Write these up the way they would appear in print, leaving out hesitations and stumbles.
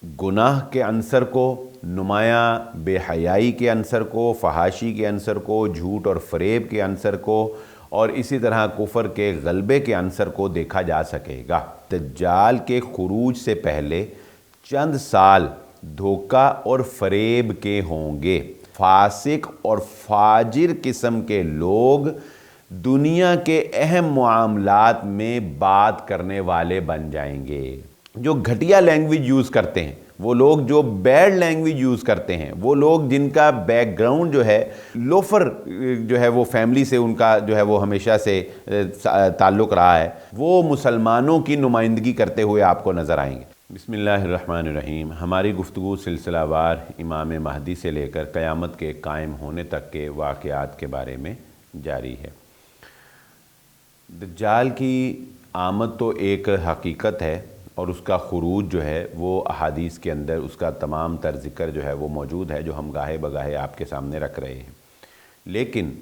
गुनाह के अंसर को, नुमायाँ बेहयाई के अंसर को, फहाशी के अंसर को, झूठ और फ़रेब के अंसर को और इसी तरह कुफ़र के गलबे के अंसर को देखा जा सकेगा। दज्जाल के खुरूज से पहले चंद साल धोखा और फ़रेब के होंगे। फासिक और फाजिर किस्म के लोग दुनिया के अहम मामलात में बात करने वाले बन जाएंगे। जो घटिया लैंग्वेज यूज़ करते हैं, वो लोग जो बैड लैंग्वेज यूज़ करते हैं, वो लोग जिनका बैकग्राउंड जो है लोफर जो है, वो फैमिली से उनका जो है वो हमेशा से ताल्लुक़ रहा है, वो मुसलमानों की नुमाइंदगी करते हुए आपको नज़र आएंगे। बिस्मिल्लाहिर्रहमानिर्रहीम। हमारी गुफ्तगू सिलसिलावार इमाम महदी से लेकर क़यामत के कायम होने तक के वाक़यात के बारे में जारी है। दज्जाल की आमद तो एक हकीकत है और उसका खुरूज जो है वो अहादीस के अंदर उसका तमाम तर ज़िक्र जो है वो मौजूद है, जो हम गाहे बगाहे आपके सामने रख रहे हैं। लेकिन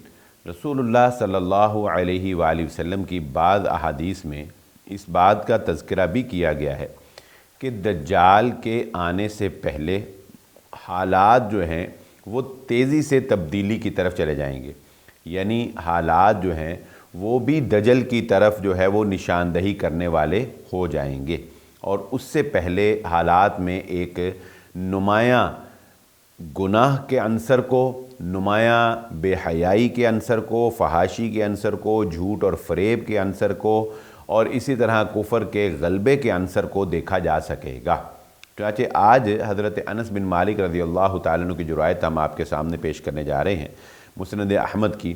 रसूलुल्लाह सल्लल्लाहु अलैहि वसल्लम की बाद अहादीस में इस बात का तज़किरा भी किया गया है कि दज्जाल के आने से पहले हालात जो हैं वो तेज़ी से तब्दीली की तरफ चले जाएंगे, यानी हालात जो हैं वो भी दजल की तरफ जो है वो निशानदही करने वाले हो जाएंगे। और उससे पहले हालात में एक नुमायाँ गुनाह के अंसर को, नुमायाँ बेहयाई के अंसर को, फहाशी के अंसर को, झूठ और फ़रेब के अंसर को और इसी तरह कुफ़र के गलबे के अंसर को देखा जा सकेगा। चुनांचे आज हज़रत अनस बिन मालिक रज़ियल्लाहु ताला अन्हु की जो रिवायत हम आपके सामने पेश करने जा रहे हैं मुस्नद अहमद की,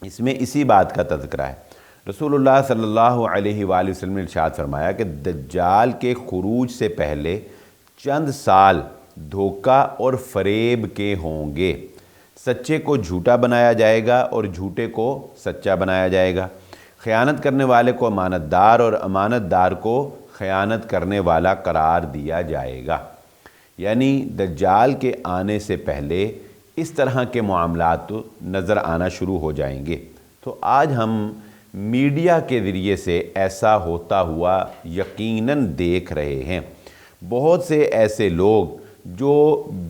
इसमें इसी बात का तज़किरा है। रसूलुल्लाह सल्लल्लाहु अलैहि वसल्लम ने इरशाद फरमाया कि दज्जाल के खुरूज से पहले चंद साल धोखा और फ़रेब के होंगे। सच्चे को झूठा बनाया जाएगा और झूठे को सच्चा बनाया जाएगा। ख़यानत करने वाले को अमानतदार और अमानतदार को ख़यानत करने वाला करार दिया जाएगा। यानी दज्जाल के आने से पहले इस तरह के मामलात तो नज़र आना शुरू हो जाएंगे। तो आज हम मीडिया के ज़रिए से ऐसा होता हुआ यकीनन देख रहे हैं। बहुत से ऐसे लोग जो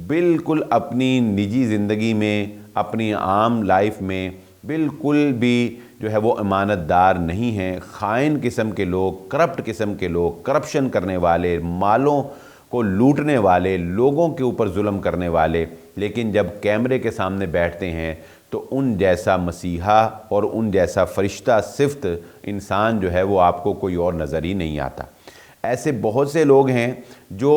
बिल्कुल अपनी निजी ज़िंदगी में, अपनी आम लाइफ में बिल्कुल भी जो है वो अमानतदार नहीं हैं, ख़ाइन किस्म के लोग, करप्ट किस्म के लोग, करप्शन करने वाले, मालों को लूटने वाले, लोगों के ऊपर जुल्म करने वाले, लेकिन जब कैमरे के सामने बैठते हैं तो उन जैसा मसीहा और उन जैसा फ़रिश्ता सिफ्त इंसान जो है वो आपको कोई और नज़र ही नहीं आता। ऐसे बहुत से लोग हैं जो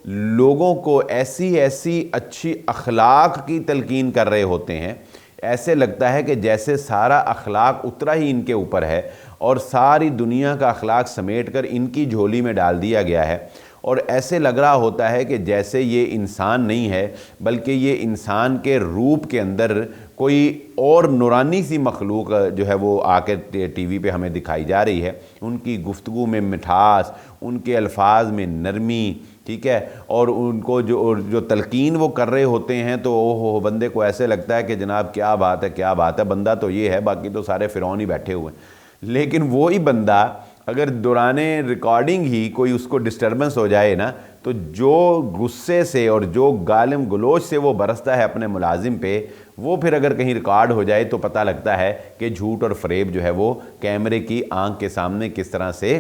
लोगों को ऐसी ऐसी अच्छी अखलाक की तलकीन कर रहे होते हैं, ऐसे लगता है कि जैसे सारा अखलाक उतरा ही इनके ऊपर है और सारी दुनिया का अखलाक समेट कर इनकी झोली में डाल दिया गया है। और ऐसे लग रहा होता है कि जैसे ये इंसान नहीं है बल्कि ये इंसान के रूप के अंदर कोई और नूरानी सी मखलूक जो है वो आकर टीवी पे हमें दिखाई जा रही है। उनकी गुफ्तगू में मिठास, उनके अल्फाज में नरमी, ठीक है, और उनको जो तलकीन वो कर रहे होते हैं तो ओहो बंदे को ऐसे लगता है कि जनाब क्या बात है, क्या बात है, बंदा तो ये है, बाकी तो सारे फ़िरौन ही बैठे हुए हैं। लेकिन वो ही बंदा अगर दौराने रिकॉर्डिंग ही कोई उसको डिस्टर्बेंस हो जाए ना, तो जो गुस्से से और जो गालिम गलोच से वो बरसता है अपने मुलाजिम पे, वो फिर अगर कहीं रिकॉर्ड हो जाए तो पता लगता है कि झूठ और फ़रेब जो है वो कैमरे की आंख के सामने किस तरह से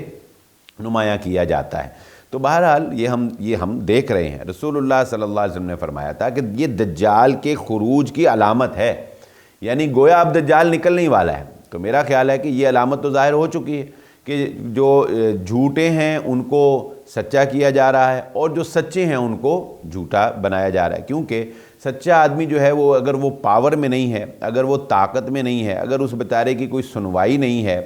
नुमायाँ किया जाता है। तो बहरहाल ये हम देख रहे हैं। रसूलुल्लाह सल्लल्लाहु अलैहि वसल्लम ने फरमाया था कि ये दज्जाल के खुरूज की अलामत है, यानी गोया अब दज्जाल निकलने ही वाला है। तो मेरा ख्याल है कि ये अलामत तो ज़ाहिर हो चुकी है कि जो झूठे हैं उनको सच्चा किया जा रहा है और जो सच्चे हैं उनको झूठा बनाया जा रहा है। क्योंकि सच्चा आदमी जो है वो अगर वो पावर में नहीं है, अगर वो ताकत में नहीं है, अगर उस बेचारे की कोई सुनवाई नहीं है,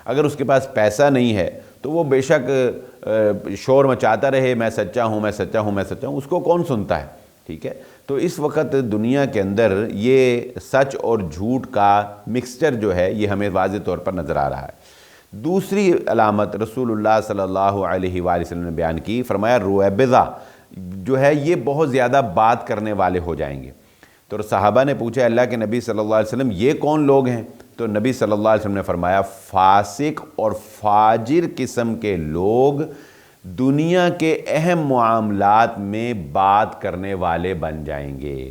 अगर उसके पास पैसा नहीं है, तो वो बेशक शोर मचाता रहे मैं सच्चा हूँ, मैं सच्चा हूँ, मैं सच्चा हूँ, उसको कौन सुनता है। ठीक है, तो इस वक्त दुनिया के अंदर ये सच और झूठ का मिक्सचर जो है ये हमें वाज़ेह तौर पर नज़र आ रहा है। दूसरी अलामत रसूलुल्लाह सल्लल्लाहु अलैहि वसल्लम ने बयान की, फरमाया रुएबिज़ा जो है ये बहुत ज़्यादा बात करने वाले हो जाएंगे। तो सहाबा ने पूछा अल्लाह के नबी सल्लल्लाहु अलैहि वसल्लम ये कौन लोग हैं? तो नबी सल्लल्लाहु अलैहि वसल्लम ने फरमाया फासिक और फाजिर किस्म के लोग دنیا کے اہم معاملات میں بات کرنے والے بن جائیں گے۔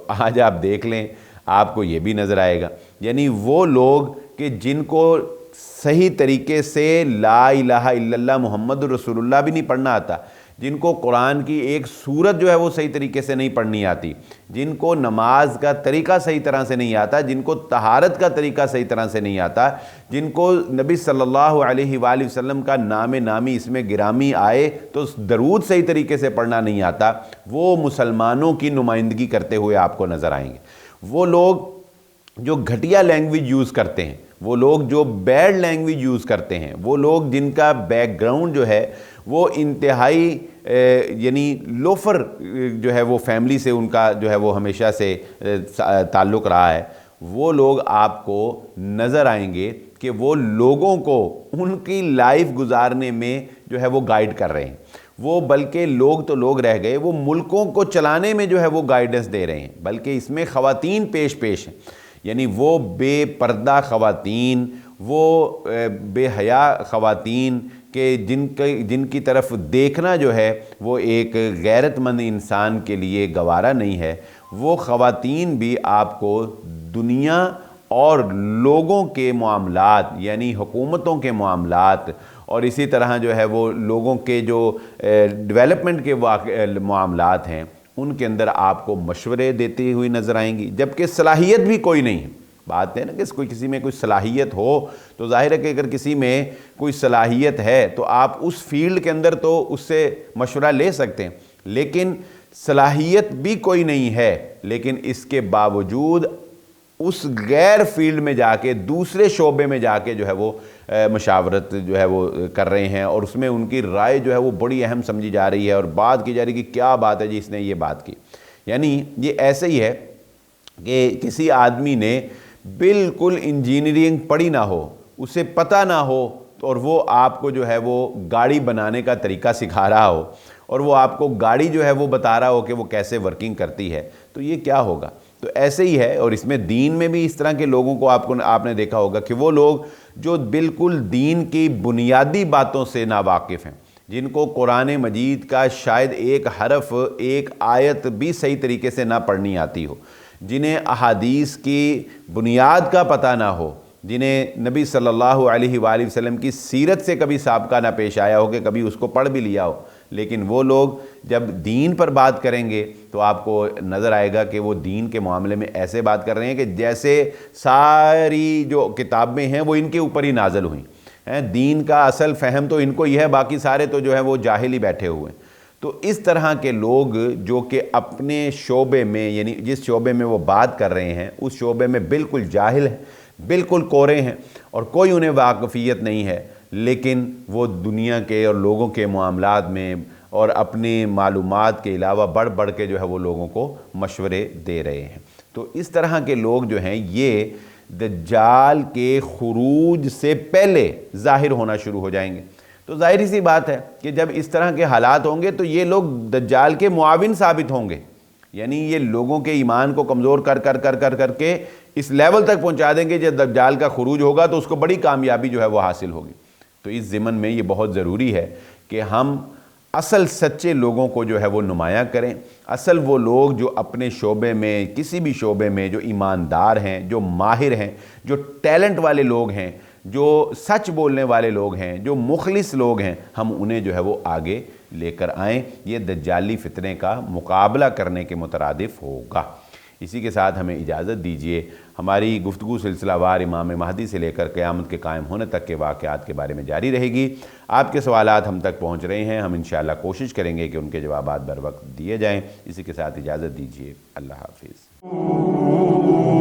آج آپ دیکھ لیں، آپ کو یہ بھی نظر آئے گا، یعنی وہ لوگ کہ جن کو صحیح طریقے سے لا الہ الا اللہ محمد رسول اللہ بھی نہیں پڑھنا آتا، جن کو قرآن کی ایک سورت جو ہے وہ صحیح طریقے سے نہیں پڑھنی آتی، جن کو نماز کا طریقہ صحیح طرح سے نہیں آتا، جن کو طہارت کا طریقہ صحیح طرح سے نہیں آتا، جن کو نبی صلی اللہ علیہ وآلہ وسلم کا نام نامی اس میں گرامی آئے تو درود صحیح طریقے سے پڑھنا نہیں آتا، وہ مسلمانوں کی نمائندگی کرتے ہوئے آپ کو نظر آئیں گے۔ وہ لوگ جو گھٹیا لینگویج یوز کرتے ہیں، وہ لوگ جو بیڈ لینگویج یوز کرتے ہیں، وہ لوگ جن کا بیک گراؤنڈ جو ہے وہ انتہائی یعنی لوفر جو ہے وہ فیملی سے ان کا جو ہے وہ ہمیشہ سے تعلق رہا ہے، وہ لوگ آپ کو نظر آئیں گے کہ وہ لوگوں کو ان کی لائف گزارنے میں جو ہے وہ گائیڈ کر رہے ہیں۔ وہ بلکہ لوگ تو لوگ رہ گئے، وہ ملکوں کو چلانے میں جو ہے وہ گائیڈنس دے رہے ہیں، بلکہ اس میں خواتین پیش ہیں، یعنی وہ بے پردہ خواتین، وہ بے حیا خواتین کہ جن کی طرف دیکھنا جو ہے وہ ایک غیرت مند انسان کے لیے گوارا نہیں ہے، وہ خواتین بھی آپ کو دنیا اور لوگوں کے معاملات یعنی حکومتوں کے معاملات اور اسی طرح جو ہے وہ لوگوں کے جو ڈیولپمنٹ کے معاملات ہیں ان کے اندر آپ کو مشورے دیتی ہوئی نظر آئیں گی، جبکہ صلاحیت بھی کوئی نہیں ہے۔ بات ہے نا کہ کسی میں کوئی صلاحیت ہو تو ظاہر ہے کہ اگر کسی میں کوئی صلاحیت ہے تو آپ اس فیلڈ کے اندر تو اس سے مشورہ لے سکتے ہیں، لیکن صلاحیت بھی کوئی نہیں ہے، لیکن اس کے باوجود اس غیر فیلڈ میں جا کے دوسرے شعبے میں جا کے جو ہے وہ مشاورت جو ہے وہ کر رہے ہیں، اور اس میں ان کی رائے جو ہے وہ بڑی اہم سمجھی جا رہی ہے، اور بات کی جا رہی ہے کہ کیا بات ہے جی اس نے یہ بات کی۔ یعنی یہ ایسے ہی ہے کہ کسی آدمی نے بالکل انجینئرنگ پڑھی نہ ہو، اسے پتہ نہ ہو، اور وہ آپ کو جو ہے وہ گاڑی بنانے کا طریقہ سکھا رہا ہو، اور وہ آپ کو گاڑی جو ہے وہ بتا رہا ہو کہ وہ کیسے ورکنگ کرتی ہے، تو یہ کیا ہوگا؟ تو ایسے ہی ہے، اور اس میں دین میں بھی اس طرح کے لوگوں کو آپ نے دیکھا ہوگا کہ وہ لوگ جو بالکل دین کی بنیادی باتوں سے ناواقف ہیں، جن کو قرآن مجید کا شاید ایک حرف ایک آیت بھی صحیح طریقے سے نہ پڑھنی آتی ہو، جنہیں احادیث کی بنیاد کا پتہ نہ ہو، جنہیں نبی صلی اللہ علیہ وآلہ وسلم کی سیرت سے کبھی سابقہ نہ پیش آیا ہو کہ کبھی اس کو پڑھ بھی لیا ہو، لیکن وہ لوگ جب دین پر بات کریں گے تو آپ کو نظر آئے گا کہ وہ دین کے معاملے میں ایسے بات کر رہے ہیں کہ جیسے ساری جو کتابیں ہیں وہ ان کے اوپر ہی نازل ہوئیں، دین کا اصل فہم تو ان کو ہی ہے، باقی سارے تو جو ہے وہ جاہل ہی بیٹھے ہوئے ہیں۔ تو اس طرح کے لوگ جو کہ اپنے شعبے میں یعنی جس شعبے میں وہ بات کر رہے ہیں اس شعبے میں بالکل جاہل ہیں، بالکل کورے ہیں، اور کوئی انہیں واقفیت نہیں ہے، لیکن وہ دنیا کے اور لوگوں کے معاملات میں اور اپنی معلومات کے علاوہ بڑھ کے جو ہے وہ لوگوں کو مشورے دے رہے ہیں۔ تو اس طرح کے لوگ جو ہیں یہ دجال کے خروج سے پہلے ظاہر ہونا شروع ہو جائیں گے۔ تو ظاہری سی بات ہے کہ جب اس طرح کے حالات ہوں گے تو یہ لوگ دجال کے معاون ثابت ہوں گے، یعنی یہ لوگوں کے ایمان کو کمزور کر کے اس لیول تک پہنچا دیں گے جب دجال کا خروج ہوگا تو اس کو بڑی کامیابی جو ہے وہ حاصل ہوگی۔ تو اس ضمن میں یہ بہت ضروری ہے کہ ہم اصل سچے لوگوں کو جو ہے وہ نمایاں کریں، اصل وہ لوگ جو اپنے شعبے میں کسی بھی شعبے میں جو ایماندار ہیں، جو ماہر ہیں، جو ٹیلنٹ والے لوگ ہیں، جو سچ بولنے والے لوگ ہیں، جو مخلص لوگ ہیں، ہم انہیں جو ہے وہ آگے لے کر آئیں۔ یہ دجالی فتنے کا مقابلہ کرنے کے مترادف ہوگا۔ اسی کے ساتھ ہمیں اجازت دیجیے، ہماری گفتگو سلسلہ وار امام مہدی سے لے کر قیامت کے قائم ہونے تک کے واقعات کے بارے میں جاری رہے گی۔ آپ کے سوالات ہم تک پہنچ رہے ہیں، ہم انشاءاللہ کوشش کریں گے کہ ان کے جوابات بر وقت دیے جائیں۔ اسی کے ساتھ اجازت دیجیے، اللہ حافظ۔